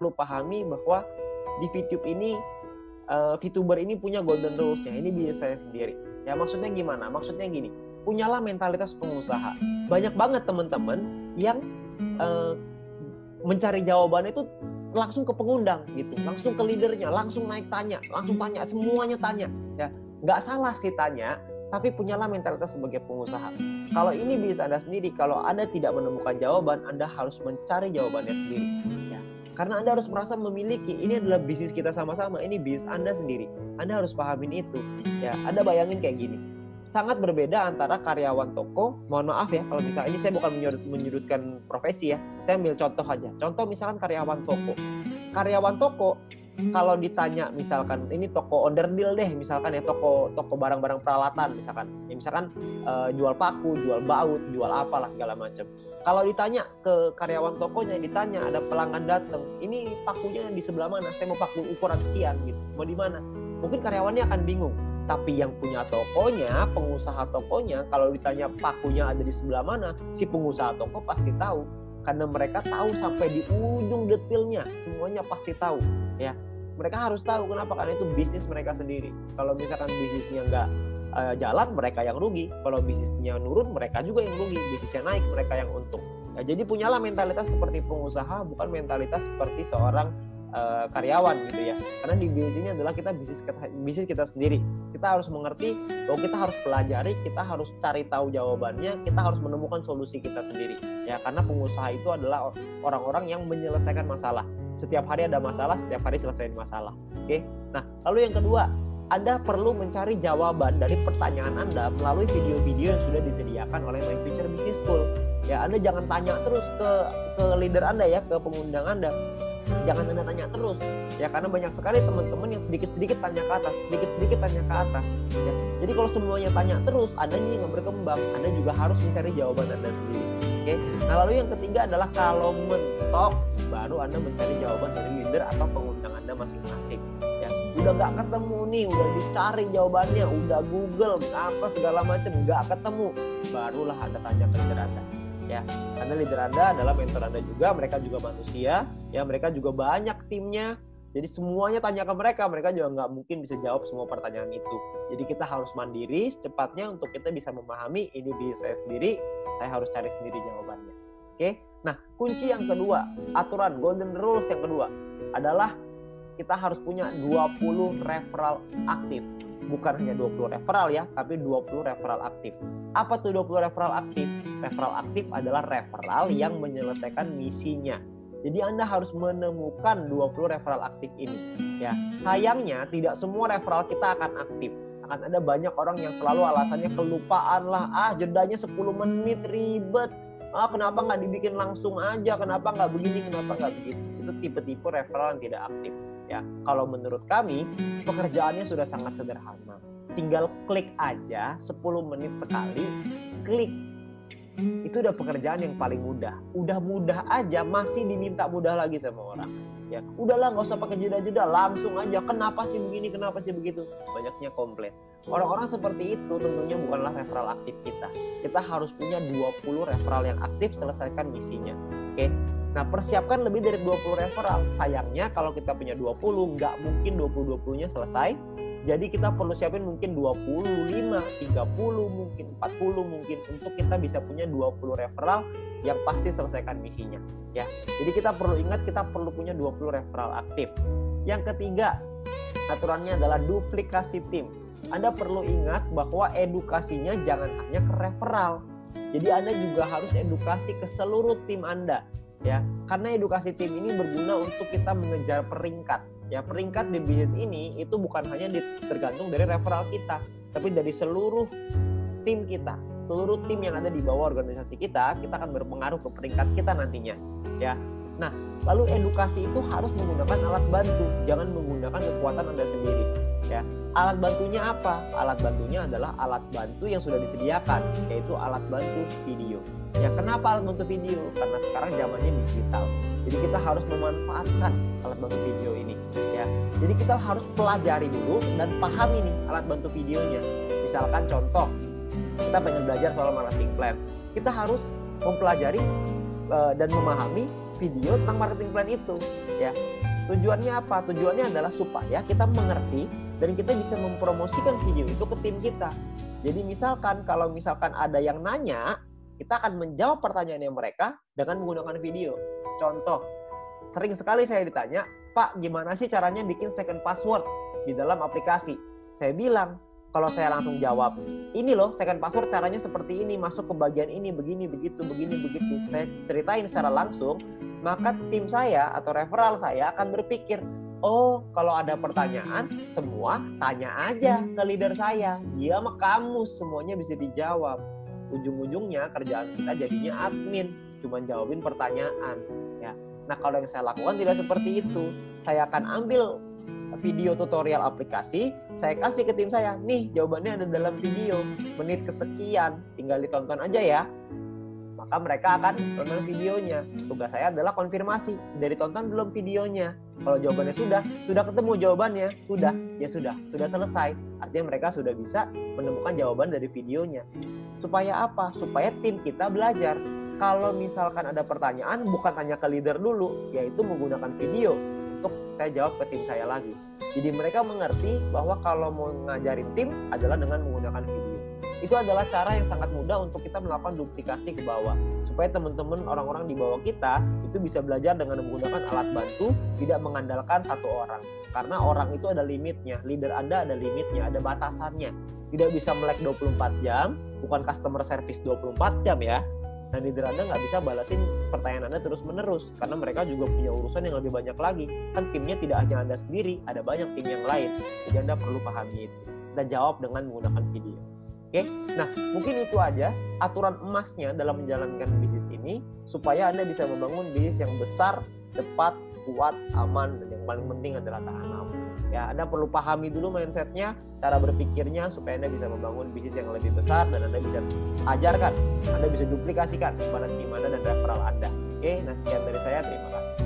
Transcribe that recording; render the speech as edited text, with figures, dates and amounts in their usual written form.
perlu pahami bahwa di VTube ini VTuber ini punya golden rules-nya. Ini bisnis saya sendiri. Ya maksudnya gimana? Maksudnya gini, punyalah mentalitas pengusaha. Banyak banget teman-teman yang mencari jawabannya itu langsung ke pengundang gitu, langsung ke leadernya, langsung naik tanya, langsung tanya, semuanya tanya. Ya nggak salah sih tanya, tapi punyalah mentalitas sebagai pengusaha. Kalau ini bisnis Anda sendiri, kalau Anda tidak menemukan jawaban, Anda harus mencari jawabannya sendiri. Ya. Karena Anda harus merasa memiliki, ini adalah bisnis kita sama-sama, ini bisnis Anda sendiri. Anda harus pahamin itu. Ya, Anda bayangin kayak gini. Sangat berbeda antara karyawan toko, mohon maaf ya, kalau misalnya ini saya bukan menyudutkan profesi ya, saya ambil contoh aja. Contoh misalkan karyawan toko. Karyawan toko, kalau ditanya misalkan ini toko onderdil deh, misalkan ya toko barang-barang peralatan misalkan, ya misalkan jual paku, jual baut, jual apalah segala macam. Kalau ditanya ke karyawan tokonya, ditanya ada pelanggan datang, ini pakunya di sebelah mana? Saya mau paku ukuran sekian gitu, mau di mana? Mungkin karyawannya akan bingung. Tapi yang punya tokonya, pengusaha tokonya, kalau ditanya pakunya ada di sebelah mana, si pengusaha toko pasti tahu. Karena mereka tahu sampai di ujung detailnya, semuanya pasti tahu. Ya, mereka harus tahu kenapa, karena itu bisnis mereka sendiri. Kalau misalkan bisnisnya nggak jalan, mereka yang rugi. Kalau bisnisnya nurun, mereka juga yang rugi. Bisnisnya naik, mereka yang untung. Ya, jadi punyalah mentalitas seperti pengusaha, bukan mentalitas seperti seorang karyawan gitu ya. Karena di bisnis ini adalah kita bisnis kita sendiri. Kita harus mengerti bahwa kita harus pelajari, kita harus cari tahu jawabannya, kita harus menemukan solusi kita sendiri. Ya, karena pengusaha itu adalah orang-orang yang menyelesaikan masalah. Setiap hari ada masalah, setiap hari selesaiin masalah. Oke. Nah, lalu yang kedua, Anda perlu mencari jawaban dari pertanyaan Anda melalui video-video yang sudah disediakan oleh My Future Business School. Ya, Anda jangan tanya terus ke leader Anda ya, ke pengundang Anda. Jangan Anda tanya terus. Ya, karena banyak sekali teman-teman yang sedikit-sedikit tanya ke atas, sedikit-sedikit tanya ke atas. Ya. Jadi kalau semuanya tanya terus, Anda ini nggak berkembang. Anda juga harus mencari jawaban Anda sendiri. Oke. Nah, lalu yang ketiga adalah kalau mentok, baru Anda mencari jawaban dari leader atau pengundang Anda masing-masing. Ya, udah nggak ketemu nih, udah dicari jawabannya, udah Google apa segala macam nggak ketemu, barulah Anda tanya ke leader Anda. Ya, karena leader Anda adalah mentor Anda juga, mereka juga manusia, ya mereka juga banyak timnya. Jadi semuanya tanya ke mereka juga nggak mungkin bisa jawab semua pertanyaan itu. Jadi kita harus mandiri secepatnya untuk kita bisa memahami ini bisnis saya sendiri, saya harus cari sendiri jawabannya. Oke, nah kunci yang kedua, aturan golden rules yang kedua adalah kita harus punya 20 referral aktif. Bukan hanya 20 referral ya, tapi 20 referral aktif. Apa tuh 20 referral aktif? Referral aktif adalah referral yang menyelesaikan misinya. Jadi Anda harus menemukan 20 referral aktif ini. Ya, sayangnya tidak semua referral kita akan aktif. Akan ada banyak orang yang selalu alasannya kelupaan lah, jedanya 10 menit ribet. Kenapa nggak dibikin langsung aja? Kenapa nggak begini? Kenapa nggak begitu? Itu tipe-tipe referral yang tidak aktif. Ya, kalau menurut kami pekerjaannya sudah sangat sederhana. Tinggal klik aja 10 menit sekali, klik. Itu udah pekerjaan yang paling mudah. Udah mudah aja masih diminta mudah lagi sama orang. Ya, udahlah nggak usah pakai jeda-jeda, langsung aja. Kenapa sih begini? Kenapa sih begitu? Banyaknya komplain. Orang-orang seperti itu tentunya bukanlah referral aktif kita. Kita harus punya 20 referral yang aktif, selesaikan misinya. Oke. Nah, persiapkan lebih dari 20 referral. Sayangnya kalau kita punya 20, nggak mungkin 20-20-nya selesai. Jadi kita perlu siapin mungkin 25, 30, mungkin 40 mungkin untuk kita bisa punya 20 referral yang pasti selesaikan misinya. Ya. Jadi kita perlu ingat kita perlu punya 20 referral aktif. Yang ketiga, aturannya adalah duplikasi tim. Anda perlu ingat bahwa edukasinya jangan hanya ke referral. Jadi Anda juga harus edukasi ke seluruh tim Anda. Ya, karena edukasi tim ini berguna untuk kita mengejar peringkat. Ya, peringkat di bisnis ini itu bukan hanya tergantung dari referral kita, tapi dari seluruh tim kita. Seluruh tim yang ada di bawah organisasi kita akan berpengaruh ke peringkat kita nantinya. Ya. Nah, lalu edukasi itu harus menggunakan alat bantu, jangan menggunakan kekuatan Anda sendiri. Ya, alat bantunya apa? Alat bantunya adalah alat bantu yang sudah disediakan, yaitu alat bantu video. Ya, kenapa alat bantu video? Karena sekarang zamannya digital. Jadi kita harus memanfaatkan alat bantu video ini. Ya, jadi kita harus pelajari dulu dan pahami nih alat bantu videonya. Misalkan contoh, kita pengen belajar soal marketing plan. Kita harus mempelajari dan memahami video tentang marketing plan itu, ya. Tujuannya apa? Tujuannya adalah supaya kita mengerti dan kita bisa mempromosikan video itu ke tim kita. Jadi misalkan kalau misalkan ada yang nanya, kita akan menjawab pertanyaannya mereka dengan menggunakan video. Contoh, sering sekali saya ditanya, Pak, gimana sih caranya bikin second password di dalam aplikasi? Saya bilang, kalau saya langsung jawab, ini loh second password caranya seperti ini, masuk ke bagian ini, begini, begitu, begini, begitu. Saya ceritain secara langsung, maka tim saya atau referral saya akan berpikir, oh kalau ada pertanyaan, semua tanya aja ke leader saya. Dia mah kamus, semuanya bisa dijawab. Ujung-ujungnya kerjaan kita jadinya admin, cuma jawabin pertanyaan. Ya. Nah kalau yang saya lakukan tidak seperti itu. Saya akan ambil video tutorial aplikasi, saya kasih ke tim saya, nih jawabannya ada dalam video, menit kesekian, tinggal ditonton aja ya. Maka mereka akan tonton videonya. Tugas saya adalah konfirmasi, dari tonton belum videonya. Kalau jawabannya sudah ketemu jawabannya, ya sudah selesai. Artinya mereka sudah bisa menemukan jawaban dari videonya. Supaya apa? Supaya tim kita belajar. Kalau misalkan ada pertanyaan, bukan tanya ke leader dulu, yaitu menggunakan video untuk saya jawab ke tim saya lagi. Jadi mereka mengerti bahwa kalau mau ngajarin tim adalah dengan menggunakan video. Itu adalah cara yang sangat mudah untuk kita melakukan duplikasi ke bawah. Supaya teman-teman orang-orang di bawah kita itu bisa belajar dengan menggunakan alat bantu, tidak mengandalkan satu orang. Karena orang itu ada limitnya, leader Anda ada limitnya, ada batasannya. Tidak bisa melek 24 jam, bukan customer service 24 jam ya. Dan leader Anda nggak bisa balasin pertanyaan Anda terus-menerus. Karena mereka juga punya urusan yang lebih banyak lagi. Kan timnya tidak hanya Anda sendiri, ada banyak tim yang lain. Jadi Anda perlu pahami itu. Dan jawab dengan menggunakan video. Oke, nah mungkin itu aja aturan emasnya dalam menjalankan bisnis ini supaya Anda bisa membangun bisnis yang besar, cepat, kuat, aman, dan yang paling penting adalah tahan lama. Ya, Anda perlu pahami dulu mindsetnya, cara berpikirnya supaya Anda bisa membangun bisnis yang lebih besar dan Anda bisa ajarkan, Anda bisa duplikasikan kepada tim Anda dan referral Anda. Oke, nah sekian dari saya, terima kasih.